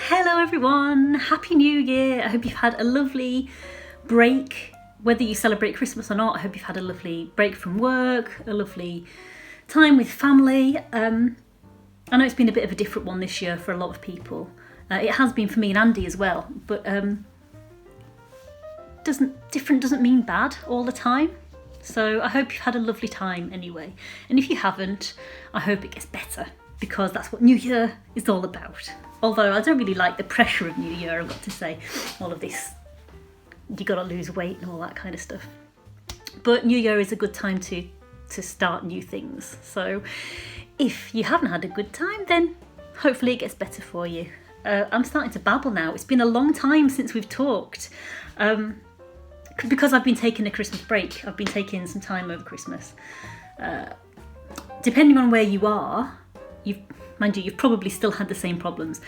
Hello everyone, Happy New Year. I hope you've had a lovely break. Whether you celebrate Christmas or not, I hope you've had a lovely break from work, a lovely time with family. I know it's been a bit of a different one this year for a lot of people. It has been for me and Andy as well, but different doesn't mean bad all the time. So I hope you've had a lovely time anyway. And if you haven't, I hope it gets better, because that's what New Year is all about. Although I don't really like the pressure of New Year, I've got to say. All of this, you gotta lose weight and all that kind of stuff. But New Year is a good time to start new things. So if you haven't had a good time, then hopefully it gets better for you. I'm starting to babble now. It's been a long time since we've talked. Because I've been taking a Christmas break. I've been taking some time over Christmas. Depending on where you are, you've probably still had the same problems.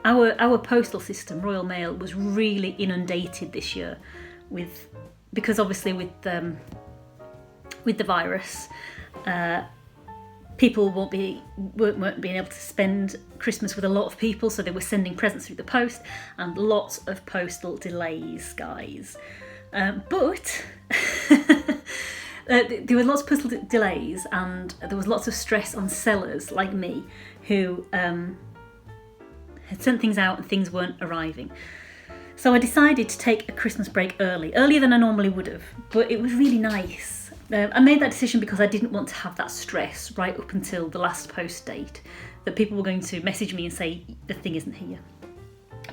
Our postal system, Royal Mail, was really inundated this year because obviously with the virus, people weren't being able to spend Christmas with a lot of people, so they were sending presents through the post, and lots of postal delays, guys. But there were lots of postal delays, and there was lots of stress on sellers like me who had sent things out and things weren't arriving. So I decided to take a Christmas break earlier than I normally would have, but it was really nice. I made that decision because I didn't want to have that stress right up until the last post date, that people were going to message me and say the thing isn't here.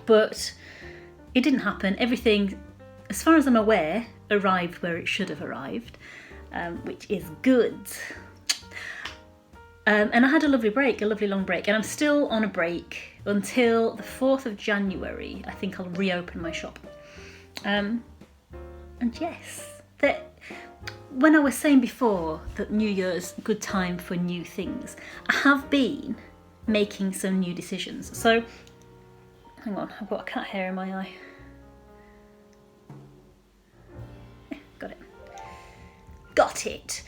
But it didn't happen. Everything, as far as I'm aware, arrived where it should have arrived, which is good. And I had a lovely long break, and I'm still on a break until the 4th of January. I think I'll reopen my shop. And yes, when I was saying before that New Year's a good time for new things, I have been making some new decisions. So, hang on, I've got a cat hair in my eye. Got it.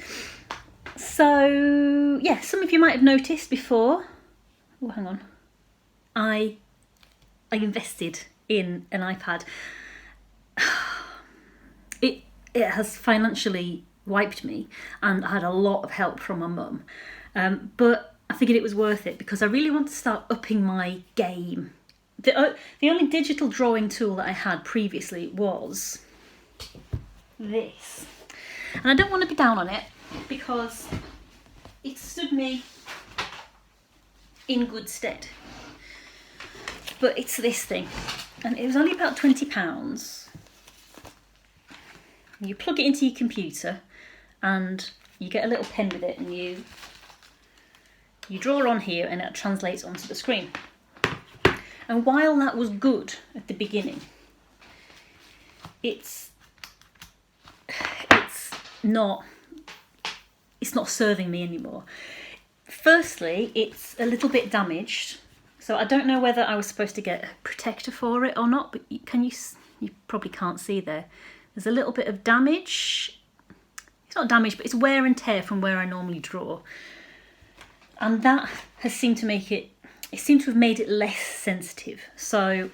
So, yeah, some of you might have noticed before. Oh, hang on. I invested in an iPad. It has financially wiped me, and I had a lot of help from my mum. But I figured it was worth it because I really want to start upping my game. The only digital drawing tool that I had previously was this. And I don't want to be down on it because it stood me in good stead. But it's this thing, and it was only about £20. You plug it into your computer and you get a little pen with it, and you draw on here and it translates onto the screen. And while that was good at the beginning, it's not serving me anymore. Firstly, it's a little bit damaged, so I don't know whether I was supposed to get a protector for it or not, but you probably can't see there. There's a little bit of damage. It's not damage, but it's wear and tear from where I normally draw. And that has seemed to make it seemed to have made it less sensitive. So,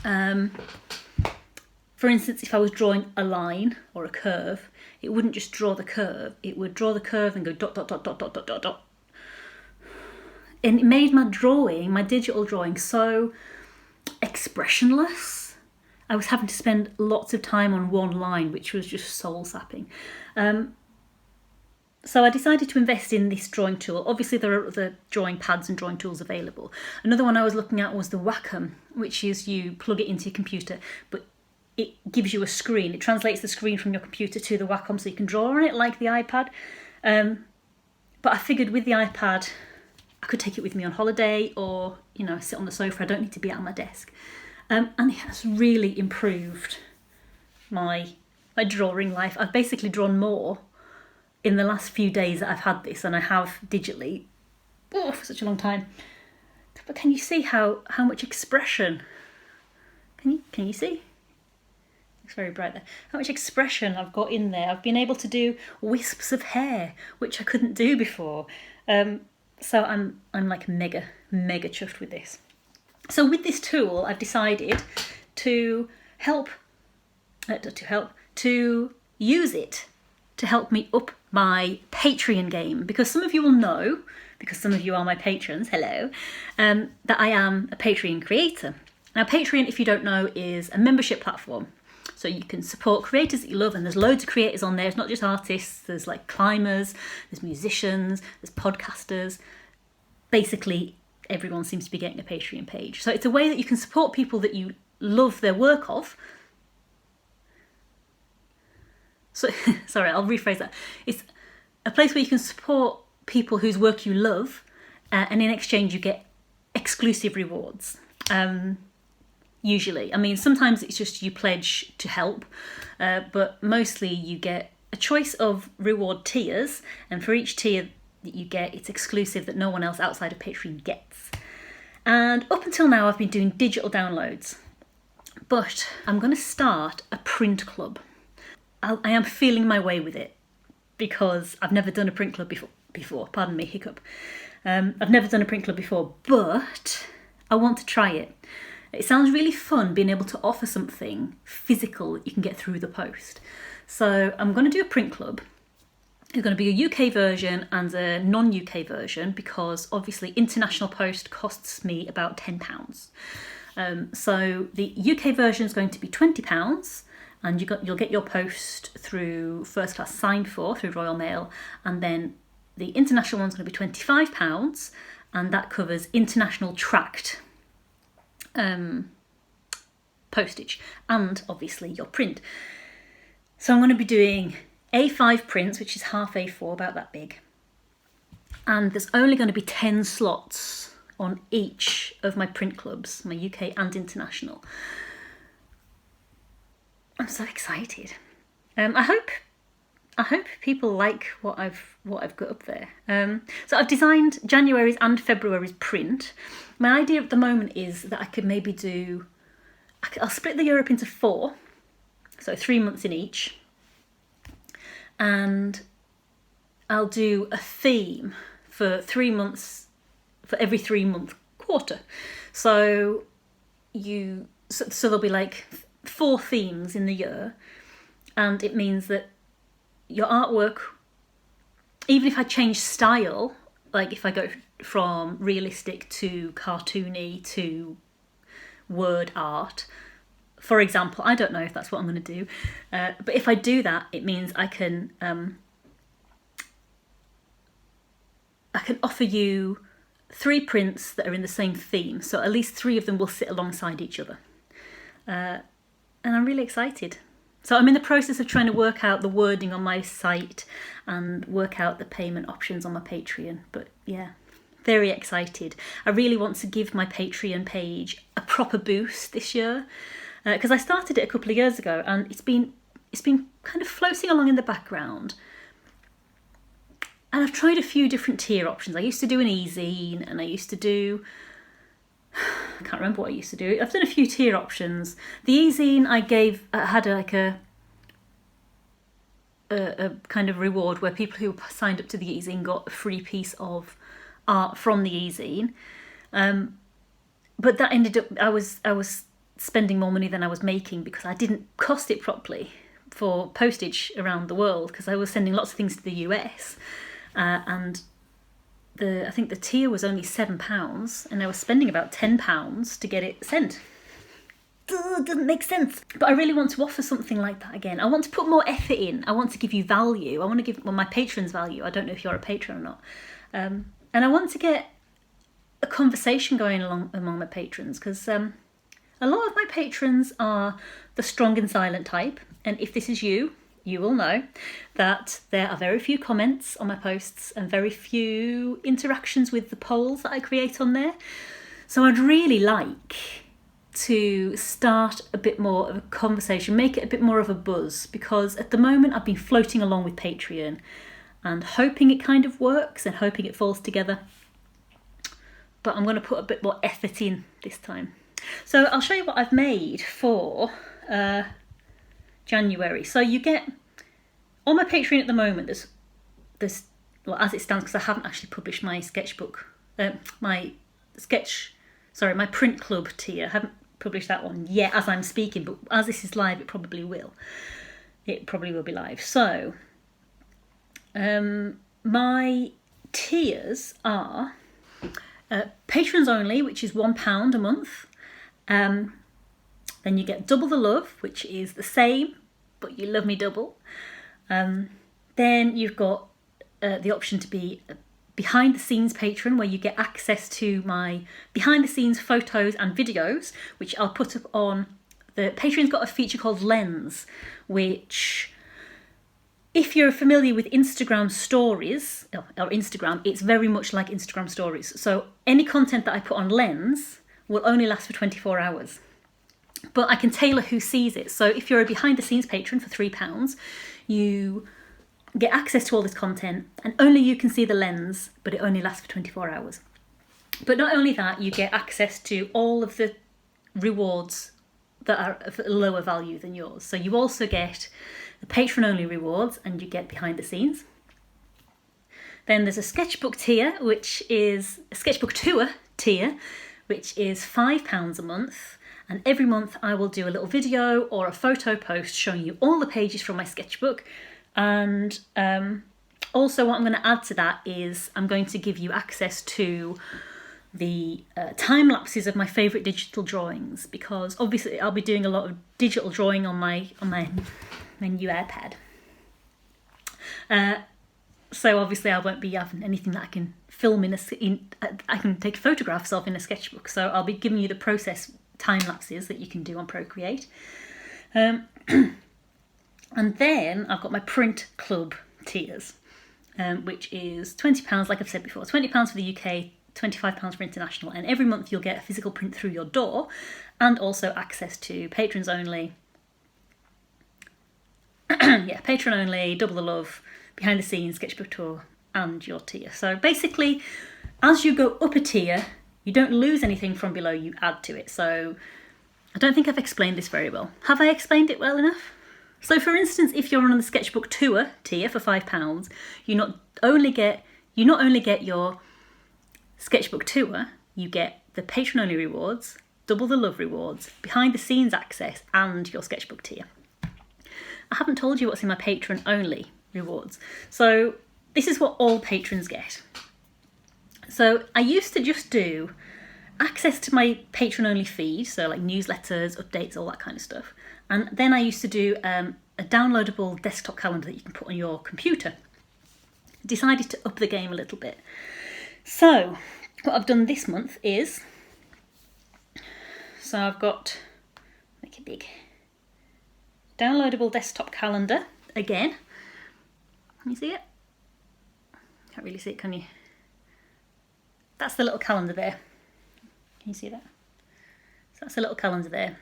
for instance, if I was drawing a line or a curve, it wouldn't just draw the curve. It would draw the curve and go dot, dot, dot, dot, dot, dot, dot, dot. And it made my digital drawing, so expressionless. I was having to spend lots of time on one line, which was just soul-sapping. So I decided to invest in this drawing tool. Obviously, there are other drawing pads and drawing tools available. Another one I was looking at was the Wacom, which is you plug it into your computer, but it gives you a screen. It translates the screen from your computer to the Wacom so you can draw on it like the iPad. But I figured with the iPad, I could take it with me on holiday or, sit on the sofa. I don't need to be at my desk. And it has really improved my drawing life. I've basically drawn more in the last few days that I've had this than I have digitally for such a long time. But can you see how much expression? Can you see? It's very bright there. How much expression I've got in there. I've been able to do wisps of hair, which I couldn't do before. So I'm like mega chuffed with this. So with this tool, I've decided to use it to help me up my Patreon game, because some of you will know, because some of you are my patrons, hello, that I am a Patreon creator. Now, Patreon, if you don't know, is a membership platform. So you can support creators that you love, and there's loads of creators on there. It's not just artists, there's like climbers, there's musicians, there's podcasters. Basically, everyone seems to be getting a Patreon page. So it's a way that you can support people that you love their work of. So, sorry, I'll rephrase that. It's a place where you can support people whose work you love, and in exchange you get exclusive rewards. Usually, I mean, sometimes it's just you pledge to help, but mostly you get a choice of reward tiers, and for each tier that you get, it's exclusive that no one else outside of Patreon gets. And up until now, I've been doing digital downloads, but I'm going to start a print club. I am feeling my way with it because I've never done a print club before. Pardon me, hiccup. I've never done a print club before, but I want to try it. It sounds really fun being able to offer something physical that you can get through the post. So I'm going to do a print club. There's going to be a UK version and a non-UK version, because obviously international post costs me about £10. So the UK version is going to be £20, and you'll get your post through first class signed for through Royal Mail, and then the international one's going to be £25, and that covers international tracked postage and obviously your print. So I'm going to be doing A5 prints, which is half A4, about that big, and there's only going to be 10 slots on each of my print clubs, my UK and international. I'm so excited. I hope people like what I've got up there. So I've designed January's and February's print. My idea at the moment is that I could maybe I'll split the year up into 4, so 3 months in each, and I'll do a theme for 3 months, for every 3 month quarter. So there'll be like 4 themes in the year, and it means that your artwork, even if I change style, like if I go from realistic to cartoony to word art, for example, I don't know if that's what I'm going to do, but if I do that, it means I can offer you 3 prints that are in the same theme, so at least 3 of them will sit alongside each other, and I'm really excited. So I'm in the process of trying to work out the wording on my site and work out the payment options on my Patreon. But yeah, very excited. I really want to give my Patreon page a proper boost this year, because I started it a couple of years ago, and it's been kind of floating along in the background. And I've tried a few different tier options. I used to do an e-zine, and I used to do, I can't remember what I used to do. I've done a few tier options. The e-zine I had like a kind of reward where people who signed up to the e-zine got a free piece of art from the e-zine. But that ended up, I was spending more money than I was making because I didn't cost it properly for postage around the world, because I was sending lots of things to the US, and I think the tier was only £7, and I was spending about £10 to get it sent. It doesn't make sense. But I really want to offer something like that again. I want to put more effort in. I want to give you value. I want to give my patrons value. I don't know if you're a patron or not. And I want to get a conversation going along among my patrons, because a lot of my patrons are the strong and silent type. And if this is you, you will know that there are very few comments on my posts and very few interactions with the polls that I create on there. So I'd really like to start a bit more of a conversation, make it a bit more of a buzz, because at the moment I've been floating along with Patreon and hoping it kind of works and hoping it falls together. But I'm going to put a bit more effort in this time. So I'll show you what I've made for January. So you get, on my Patreon at the moment, there's well, as it stands, because I haven't actually published my sketchbook, my sketch Sorry, my print club tier. I haven't published that one yet as I'm speaking, but as this is live, it probably will. It probably will be live. So, my tiers are patrons only, which is £1 a month. Then you get double the love, which is the same, but you love me double. Then you've got the option to be a behind the scenes patron, where you get access to my behind the scenes photos and videos, which I'll put up on the Patreon's got a feature called Lens, which, if you're familiar with Instagram stories or Instagram, it's very much like Instagram stories. So any content that I put on Lens will only last for 24 hours. But I can tailor who sees it. So if you're a behind the scenes patron for £3, you get access to all this content and only you can see the Lens, but it only lasts for 24 hours. But not only that, you get access to all of the rewards that are of a lower value than yours. So you also get the patron only rewards and you get behind the scenes. Then there's a sketchbook tier, which is a sketchbook tour tier, which is £5 a month. And every month I will do a little video or a photo post showing you all the pages from my sketchbook. And also what I'm going to add to that is I'm going to give you access to the time lapses of my favourite digital drawings, because obviously I'll be doing a lot of digital drawing on my new iPad. So obviously I won't be having anything that I can film I can take photographs of in a sketchbook. So I'll be giving you the process time lapses that you can do on Procreate. And then I've got my print club tiers, which is £20, like I've said before, £20 for the UK, £25 for international, and every month you'll get a physical print through your door, and also access to patrons only. Patron only, double the love, behind the scenes, sketchbook tour, and your tier. So basically, as you go up a tier, you don't lose anything from below, you add to it. So I don't think I've explained this very well. Have I explained it well enough? So for instance, if you're on the sketchbook tour tier for £5, you not only get your sketchbook tour, you get the patron only rewards, double the love rewards, behind the scenes access, and your sketchbook tier. I haven't told you what's in my patron only rewards. So this is what all patrons get. So I used to just do access to my patron only feed, so like newsletters, updates, all that kind of stuff. And then I used to do a downloadable desktop calendar that you can put on your computer. Decided to up the game a little bit. So what I've done this month is, so I've got, make it big, downloadable desktop calendar again. Can you see it? Can't really see it, can you? That's the little calendar there. Can you see that? So that's a little calendar there.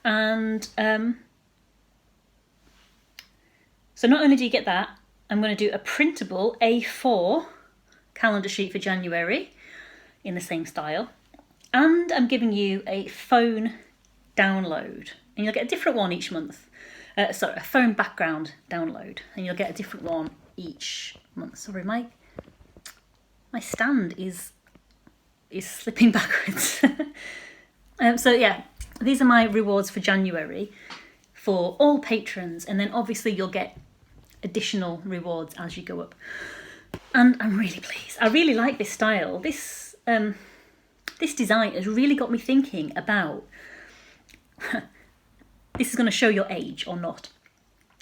And so not only do you get that, I'm going to do a printable A4 calendar sheet for January in the same style. And I'm giving you a phone download. And you'll get a different one each month. A phone background download. And you'll get a different one each month. Sorry, my stand is slipping backwards. So yeah, these are my rewards for January for all patrons, and then obviously you'll get additional rewards as you go up. And I'm really pleased. I really like this style. This design has really got me thinking about this is going to show your age or not.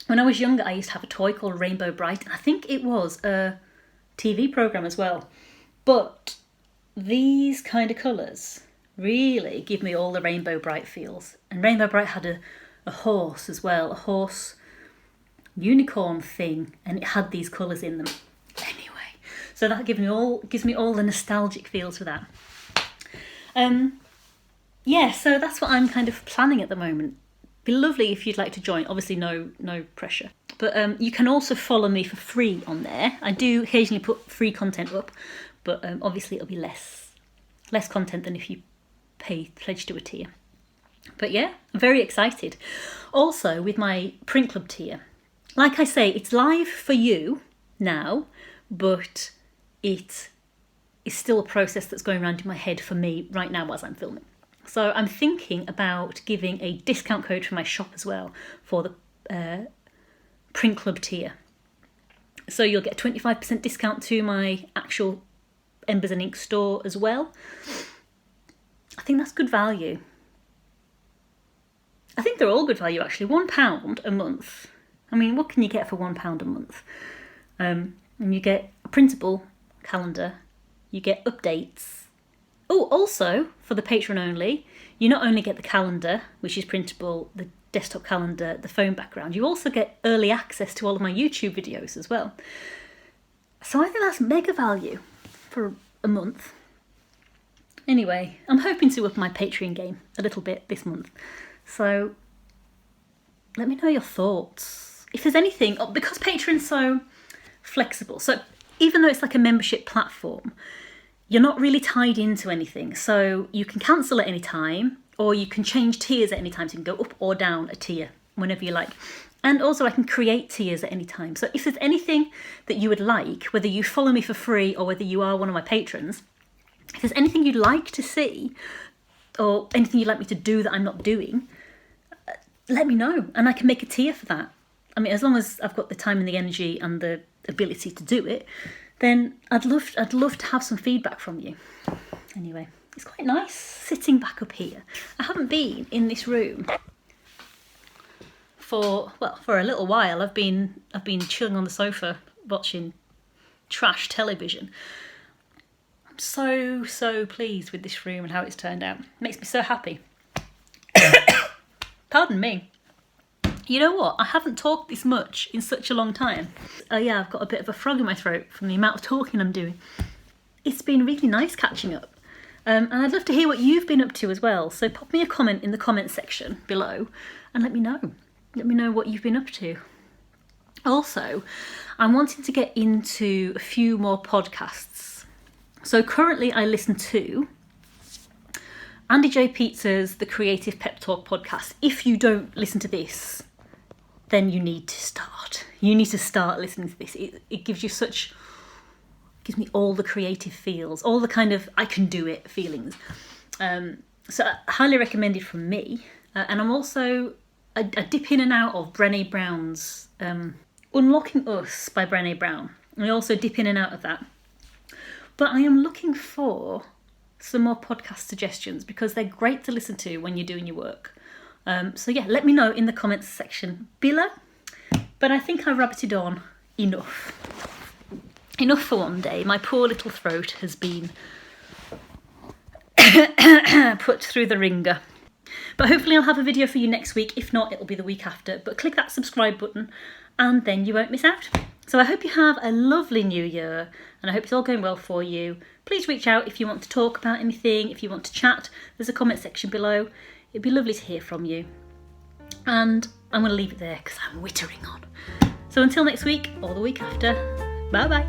When I was younger, I used to have a toy called Rainbow Bright, and I think it was a TV programme as well. But these kind of colours really give me all the Rainbow Bright feels. And Rainbow Bright had a horse as well, a horse unicorn thing, and it had these colours in them. Anyway, so that gives me all the nostalgic feels for that. So that's what I'm kind of planning at the moment. Be lovely if you'd like to join. Obviously no pressure. But you can also follow me for free on there. I do occasionally put free content up, but obviously it'll be less content than if you pledge to a tier. But yeah, I'm very excited. Also with my print club tier, like I say, it's live for you now, but it's is still a process that's going around in my head for me right now as I'm filming. So I'm thinking about giving a discount code for my shop as well for the Print Club tier. So you'll get a 25% discount to my actual Embers and Ink store as well. I think that's good value. I think they're all good value actually. £1 a month. I mean, what can you get for £1 a month? And you get a printable calendar, you get updates. Oh, also, for the patron only, you not only get the calendar, which is printable, the desktop calendar, the phone background, you also get early access to all of my YouTube videos as well. So I think that's mega value for a month. Anyway, I'm hoping to up my Patreon game a little bit this month. So let me know your thoughts. If there's anything, because Patreon's so flexible, so even though it's like a membership platform, you're not really tied into anything. So you can cancel at any time, or you can change tiers at any time. So you can go up or down a tier whenever you like. And also I can create tiers at any time. So if there's anything that you would like, whether you follow me for free or whether you are one of my patrons, if there's anything you'd like to see or anything you'd like me to do that I'm not doing, let me know and I can make a tier for that. I mean, as long as I've got the time and the energy and the ability to do it, then I'd love to have some feedback from you. Anyway, it's quite nice sitting back up here. I haven't been in this room for a little while. I've been chilling on the sofa watching trash television. I'm so pleased with this room and how it's turned out. It makes me so happy. Pardon me. You know what? I haven't talked this much in such a long time. Oh yeah, I've got a bit of a frog in my throat from the amount of talking I'm doing. It's been really nice catching up. And I'd love to hear what you've been up to as well. So pop me a comment in the comment section below and let me know. Let me know what you've been up to. Also, I'm wanting to get into a few more podcasts. So currently I listen to Andy J. Pizza's The Creative Pep Talk podcast. If you don't listen to this, then you need to start. You need to start listening to this. It gives you gives me all the creative feels, all the kind of I can do it feelings. So highly recommended from me. And I'm also a dip in and out of Brené Brown's Unlocking Us by Brené Brown. I also dip in and out of that. But I am looking for some more podcast suggestions because they're great to listen to when you're doing your work. So yeah, let me know in the comments section below. But I think I rabbited on enough. Enough for one day. My poor little throat has been put through the ringer. But hopefully I'll have a video for you next week. If not, it'll be the week after. But click that subscribe button and then you won't miss out. So I hope you have a lovely new year and I hope it's all going well for you. Please reach out if you want to talk about anything, if you want to chat. There's a comment section below. It'd be lovely to hear from you. And I'm going to leave it there because I'm wittering on. So until next week or the week after, bye bye.